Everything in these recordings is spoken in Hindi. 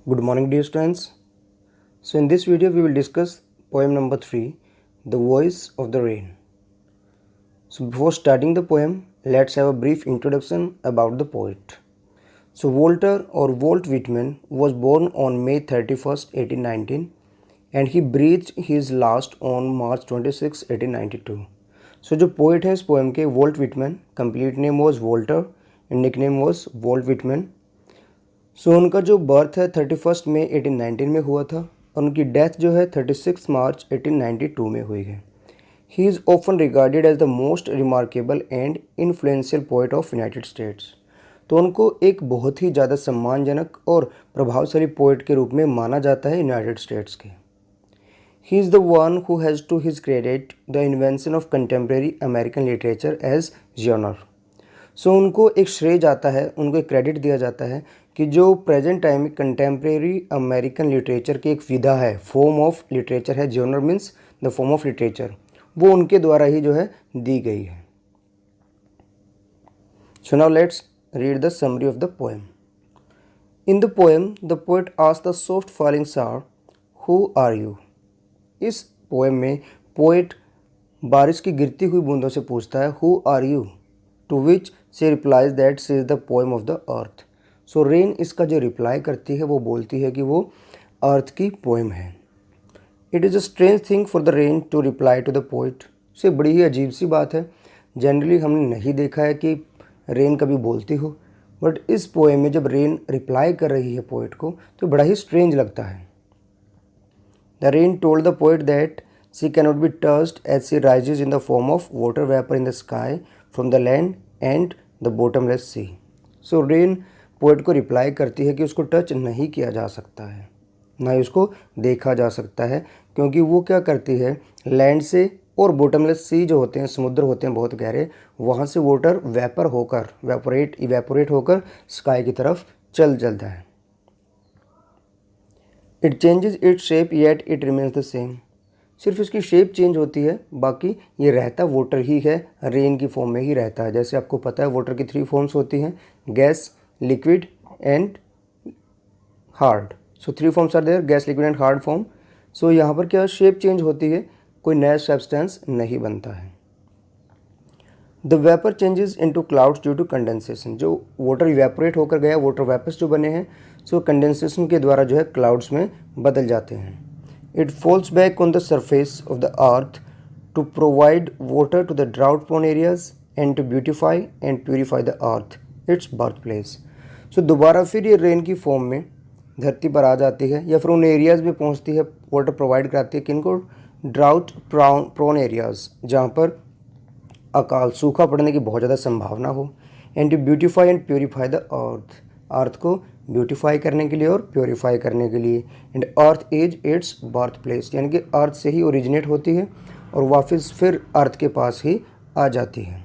Good morning, dear students. So, in this video, we will discuss poem number 3, The Voice of the Rain. So, before starting the poem, let's have a brief introduction about the poet. So, Walter or Walt Whitman was born on May 31st, 1819, and he breathed his last on March 26, 1892. So, जो poet है इस poem के Walt Whitman, complete name was Walter and nickname was Walt Whitman. सो उनका जो बर्थ है 31 मई 1819 में हुआ था और उनकी डेथ जो है 36 मार्च 1892 में हुई है. He is often regarded as the most remarkable and influential poet of United States. तो उनको एक बहुत ही ज़्यादा सम्मानजनक और प्रभावशाली पोएट के रूप में माना जाता है यूनाइटेड स्टेट्स के. He is the one who has to his credit the invention of contemporary American literature as genre. So उनको एक श्रेय जाता है, उनको एक क्रेडिट दिया जाता है कि जो प्रेजेंट टाइम में कंटेम्प्रेरी अमेरिकन लिटरेचर की एक विधा है, फॉर्म ऑफ लिटरेचर है, genre means the form of literature, वो उनके द्वारा ही जो है दी गई है. So now let's read the summary of the poem. In the poem the poet asks the soft falling shower, who are you. इस पोएम में पोएट बारिश की गिरती हुई बूंदों से पूछता है, who are you, to which she replies that she is the poem of the earth. So rain इसका जो रिप्लाई करती है वो बोलती है कि वो अर्थ की पोएम है. It is a strange thing for the rain to reply to the poet. से बड़ी ही अजीब सी बात है, जनरली हमने नहीं देखा है कि रेन कभी बोलती हो, बट इस पोएम में जब रेन रिप्लाई कर रही है पोइट को तो बड़ा ही स्ट्रेंज लगता है. The rain told the poet that she cannot be touched as she rises in the form of water vapour in the sky from the land and the bottomless sea. So rain poet को रिप्लाई करती है कि उसको टच नहीं किया जा सकता है, ना ही उसको देखा जा सकता है, क्योंकि वो क्या करती है, लैंड से और बॉटमलेस सी जो होते हैं, समुद्र होते हैं बहुत गहरे, वहाँ से वाटर वेपर होकर इवेपोरेट होकर स्काई की तरफ चल जाता है. It changes its shape yet it remains the same. सिर्फ इसकी शेप चेंज होती है, बाकी ये रहता वाटर ही है, रेन की फॉर्म में ही रहता है. जैसे आपको पता है वाटर की 3 फॉर्म्स होती हैं, gas, liquid and hard. So 3 forms are there, gas, liquid and hard form. So यहाँ पर क्या शेप चेंज होती है, कोई नया सब्सटेंस नहीं बनता है. The vapour changes into clouds due to condensation. जो वाटर इवेपोरेट होकर गया, वाटर वेपर्स जो बने हैं, सो कंडेंसेशन के द्वारा जो है क्लाउड्स में बदल जाते हैं. It falls back on the surface of the earth to provide water to the drought prone areas and to beautify and purify the earth its birth place. So दोबारा फिर ये रेन की फॉर्म में धरती पर आ जाती है या फिर उन एरियाज़ में पहुंचती है, वाटर प्रोवाइड कराती है. किनको? ड्राउट प्रोन एरियाज़, जहाँ पर अकाल सूखा पड़ने की बहुत ज़्यादा संभावना हो. And to beautify and purify the earth, earth को ब्यूटिफाई करने के लिए और प्योरीफाई करने के लिए. And earth is it's birth place, यानी कि अर्थ से ही ओरिजिनेट होती है और वापस फिर अर्थ के पास ही आ जाती है.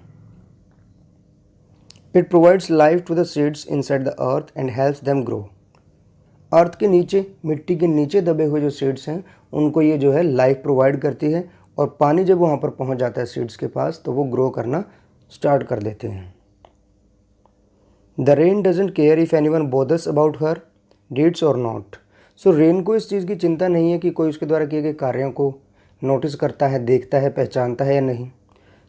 It provides life to the seeds inside the earth and helps them grow. Earth के नीचे, मिट्टी के नीचे दबे हुए जो सीड्स हैं, उनको ये जो है लाइफ प्रोवाइड करती है, और पानी जब वहाँ पर पहुँच जाता है सीड्स के पास तो वो ग्रो करना स्टार्ट कर देते हैं. The rain doesn't care if anyone bothers about her deeds or not. So rain को इस चीज़ की चिंता नहीं है कि कोई उसके द्वारा किए गए कार्यों को नोटिस करता है, देखता है, पहचानता है या नहीं.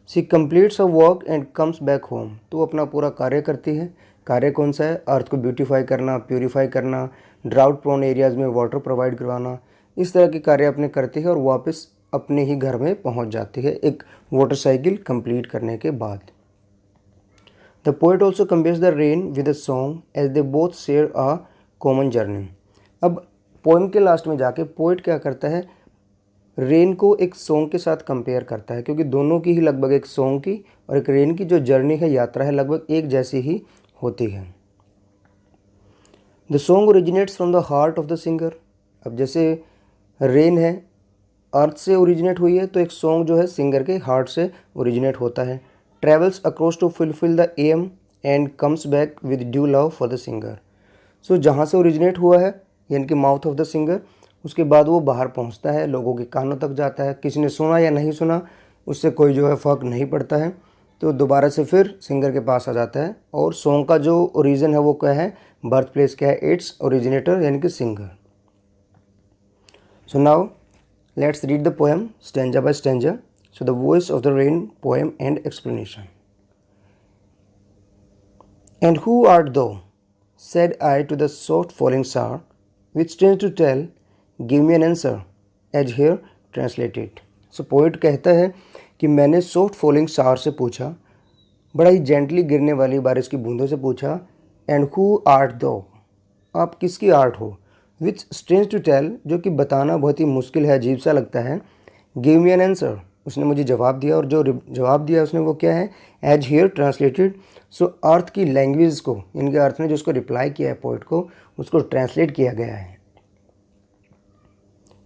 She completes a work and comes back home. तो अपना पूरा कार्य करती है. कार्य कौन सा है? अर्थ को ब्यूटीफाई करना, प्यूरीफाई करना, ड्राउट प्रोन एरियाज़ में वाटर प्रोवाइड करवाना, इस तरह के कार्य अपने करती है और वापस अपने ही घर में पहुंच जाती है एक वाटर साइकिल कंप्लीट करने के बाद. The poet also compares the rain with a song as they both share a common journey. अब पोएम के लास्ट में जाके पोएट क्या करता है, रेन को एक सॉन्ग के साथ कंपेयर करता है, क्योंकि दोनों की ही लगभग एक सॉन्ग की और एक रेन की जो जर्नी है, यात्रा है, लगभग एक जैसी ही होती है. The song originates from the heart of the singer. अब जैसे रेन है, अर्थ से ओरिजिनेट हुई है, तो एक सॉन्ग जो है सिंगर के हार्ट से ओरिजिनेट होता है. Travels across to fulfil the aim and comes back with due love for the singer. So जहाँ से ओरिजिनेट हुआ है, यानी कि माउथ ऑफ द सिंगर, उसके बाद वो बाहर पहुंचता है, लोगों के कानों तक जाता है. किसी ने सुना या नहीं सुना उससे कोई जो है फ़र्क नहीं पड़ता है, तो दोबारा से फिर सिंगर के पास आ जाता है। और सॉन्ग का जो ओरिजिन है वो क्या है, बर्थ प्लेस क्या है, इट्स ओरिजिनेटर यानी कि singer. So now let's read the poem stanza by stanza. So the voice of the rain poem and explanation. And who art thou? Said I to the soft falling shower, which strange to tell, give me an answer, as here translated. So poet कहता है कि मैंने सॉफ्ट फॉलिंग शावर से पूछा, बड़ा ही जेंटली गिरने वाली बारिश की बूंदों से पूछा, एंड हु आर्ट दो, आप किसकी आर्ट हो, विच स्ट्रेंज टू टेल, जो कि बताना बहुत ही मुश्किल है, अजीब सा लगता है, गिव मी एन आंसर, उसने मुझे जवाब दिया, और जो जवाब दिया उसने वो क्या है, एज हियर ट्रांसलेटेड। सो अर्थ की लैंग्वेज को, इनके अर्थ ने जो उसको रिप्लाई किया है पोइट को, उसको ट्रांसलेट किया गया है।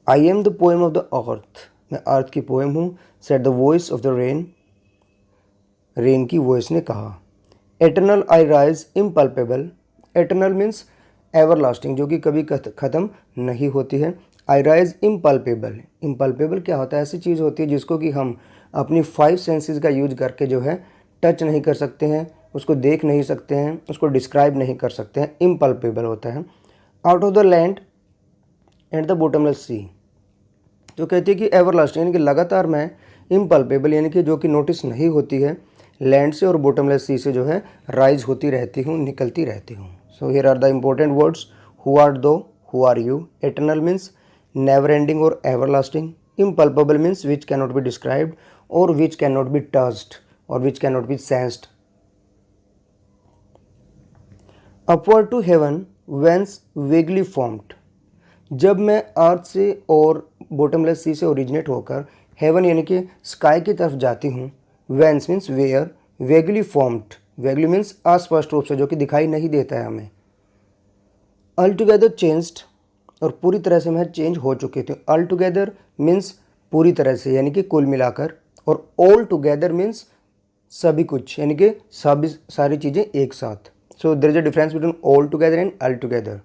I am the poem of the earth, मैं अर्थ की पोएम हूँ, said the voice of the rain, rain की वॉइस ने कहा। Eternal I rise impalpable, eternal means everlasting, जो कि कभी ख़त्म नहीं होती है। आई राइज इम्पल्पेबल, इम्पल्पेबल क्या होता है, ऐसी चीज़ होती है जिसको कि हम अपनी 5 सेंसेस का यूज करके जो है टच नहीं कर सकते हैं, उसको देख नहीं सकते हैं, उसको डिस्क्राइब नहीं कर सकते हैं, इम्पल्पेबल होता है। Out of the land and the bottomless sea, तो कहती है कि एवरलास्टिंग यानी कि लगातार मैं, इम्पल्पेबल यानी कि जो कि नोटिस नहीं होती है, लैंड से और बॉटमलेस सी से जो है राइज होती रहती हूँ, निकलती रहती हूँ। So here are the important words, who are though, who are you, eternal means never ending or everlasting, impalpable means which can not be described or which can not be touched or which can not be sensed. Upward to heaven whence vaguely formed, जब मैं अर्थ से और बॉटमलेस सी से ओरिजिनेट होकर हेवन यानी कि स्काई की तरफ जाती हूँ, whence means where, vaguely formed, vaguely means अस्पष्ट रूप से, जो कि दिखाई नहीं देता है हमें। ऑल टुगेदर चेंज्ड, और पूरी तरह से मैं चेंज हो चुकी थी। ऑल टुगेदर मीन्स पूरी तरह से यानी कि कुल मिलाकर, और ऑल टुगेदर मीन्स सभी कुछ यानी कि सभी सारी चीज़ें एक साथ। So there is a difference between all together and all together.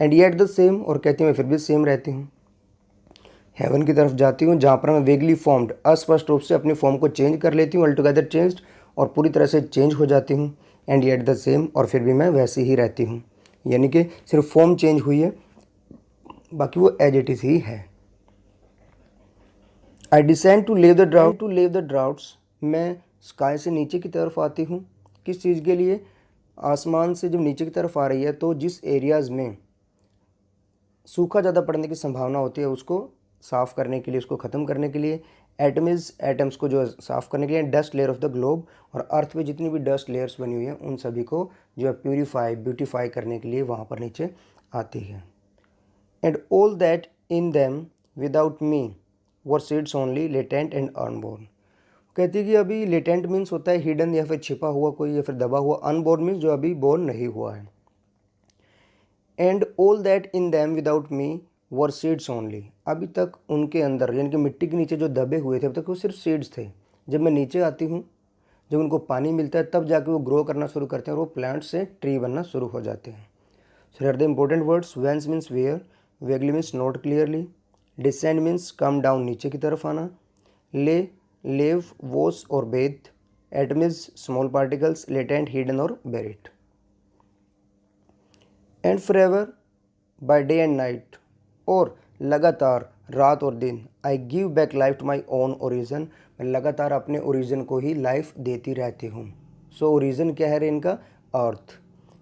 And yet the same, और कहती हूँ मैं फिर भी सेम रहती हूँ। हेवन की तरफ जाती हूँ जहाँ पर मैं वेगली फॉर्म्ड, अस्पष्ट रूप से अपनी फॉर्म को चेंज कर लेती हूँ, ऑल टुगेदर चेंज्ड, और पूरी तरह से चेंज हो जाती हूँ। एंड येट द सेम, और फिर भी मैं वैसी ही रहती हूँ, यानी कि सिर्फ फॉर्म चेंज हुई है, बाकी वो एज इट इज़ ही है। I descend to lave the drought, to lave the droughts, मैं स्काई से नीचे की तरफ आती हूँ। किस चीज़ के लिए, आसमान से जब नीचे की तरफ आ रही है तो जिस एरियाज़ में सूखा ज़्यादा पड़ने की संभावना होती है उसको साफ़ करने के लिए, उसको ख़त्म करने के लिए, एटम्स को जो साफ़ करने के लिए, dust layer of the globe, और अर्थ में जितनी भी डस्ट लेयर्स बनी हुई हैं उन सभी को जो है प्यूरीफाई, ब्यूटीफाई करने के लिए वहाँ पर नीचे आती है। And all that in them without me were seeds only latent and unborn, कहती है कि अभी लेटेंट मीन्स होता है हिडन या फिर छिपा हुआ कोई, या फिर दबा हुआ, अनबोर्न मीन्स जो अभी बोर्न नहीं हुआ है। And all that in them without me were seeds only, अभी तक उनके अंदर यानी कि मिट्टी के नीचे जो दबे हुए थे अब तक वो सिर्फ सीड्स थे। जब मैं नीचे आती हूँ, जब उनको पानी मिलता है तब जाके वो ग्रो करना शुरू करते हैं और वो प्लांट से ट्री बनना शुरू हो जाते हैं। So here the important words, whence means where, vaguely means not clearly, descend means come down नीचे की तरफ आना, ले, लेव, वॉश और bathe, atoms small particles, latent hidden और buried. And forever by day and night, और लगातार रात और दिन, I give back life to my own origin, मैं लगातार अपने ओरिजिन को ही लाइफ देती रहती हूँ। सो ओरिजिन क्या है इनका, earth.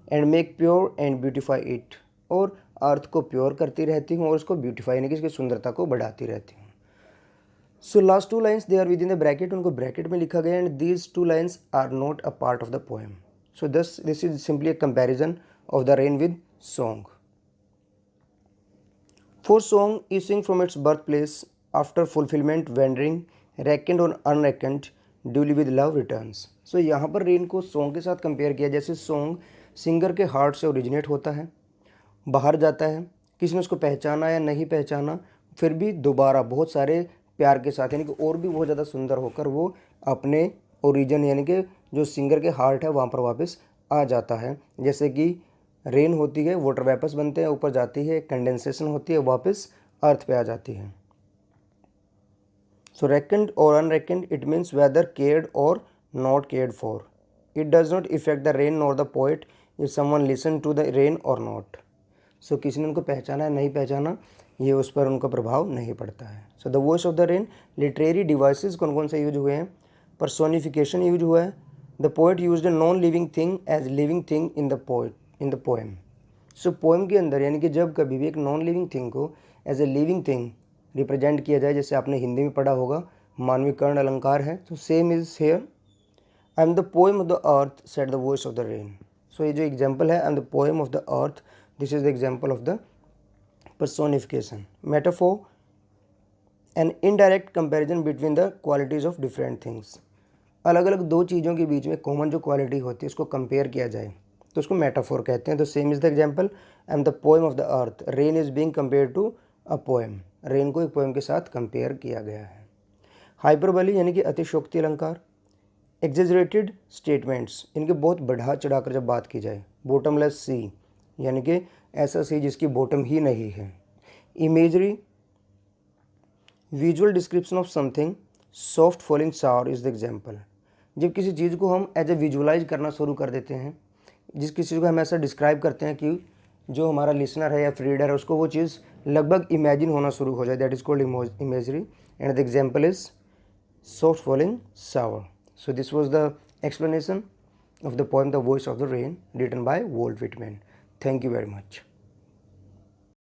And make pure and beautify it, और अर्थ को प्योर करती रहती हूँ और उसको ब्यूटिफाई यानी कि इसकी सुंदरता को बढ़ाती रहती हूँ। So last 2 lines they are within the bracket, उनको ब्रैकेट में लिखा गया, and these 2 lines are not a part of the poem. So this is simply a comparison of the rain with song. For song issuing from its birthplace after fulfillment wandering, reckoned or unreckoned, duly with love returns. So यहाँ पर रेन को सॉन्ग के साथ कंपेयर किया, जैसे सॉन्ग सिंगर के हार्ट से ओरिजिनेट होता है, बाहर जाता है, किसी ने उसको पहचाना या नहीं पहचाना, फिर भी दोबारा बहुत सारे प्यार के साथ यानी कि और भी बहुत ज़्यादा सुंदर होकर वो अपने ओरिजिन यानी कि जो सिंगर के हार्ट है वहाँ पर वापस आ जाता है। जैसे कि रेन होती है, वाटर वेपर्स बनते हैं, ऊपर जाती है, कंडेंसेशन होती है, वापस अर्थ पे आ जाती है। सो रेकन्ड और अनरेकन्ड, इट मीन्स वेदर केयर्ड और not cared for. It does not affect the rain nor the poet if someone listen to the rain or not. सो किसी ने उनको पहचाना है नहीं पहचाना, ये उस पर उनका प्रभाव नहीं पड़ता है. सो the voice of the rain, literary devices कौन कौन से यूज हुए हैं? पर्सोनिफिकेशन यूज हुआ है. The poet used a non living thing as living thing in the poem. सो पोएम के अंदर यानी कि जब कभी भी एक नॉन लिविंग थिंग को as a living thing represent किया जाए, जैसे आपने हिंदी में पढ़ा होगा मानवीकरण अलंकार है, तो same is here. I am the poem of the earth said the voice of the rain. So ये जो एग्जाम्पल है, I am the poem of the earth, this is the example of the personification. Metaphor, an indirect comparison between the qualities of different things. अलग अलग दो चीज़ों के बीच में कॉमन जो क्वालिटी होती है उसको कंपेयर किया जाए तो उसको मेटाफोर कहते हैं. तो same is the example, I am the poem of the earth, rain is being compare to a poem. Rain को एक पोएम के साथ कंपेयर किया गया है. हाइपरबली यानी कि अतिशयोक्ति अलंकार. एग्जेजरेटेड स्टेटमेंट्स, इनके बहुत बढ़ा चढ़ाकर जब बात की जाए. बॉटमलेस सी यानी कि ऐसा सी जिसकी बॉटम ही नहीं है. Imagery, visual description of something, soft falling shower is the example. जब किसी चीज़ को हम एज ए विजुअलाइज करना शुरू कर देते हैं, जिस किसी चीज़ को हम ऐसा डिस्क्राइब करते हैं कि जो हमारा लिसनर है या रीडर है उसको वो चीज़ लगभग इमेजिन होना शुरू हो जाए, that is called imagery. And the example is soft falling shower. So this was the explanation of the poem The Voice of the Rain, written by Walt Whitman. Thank you very much.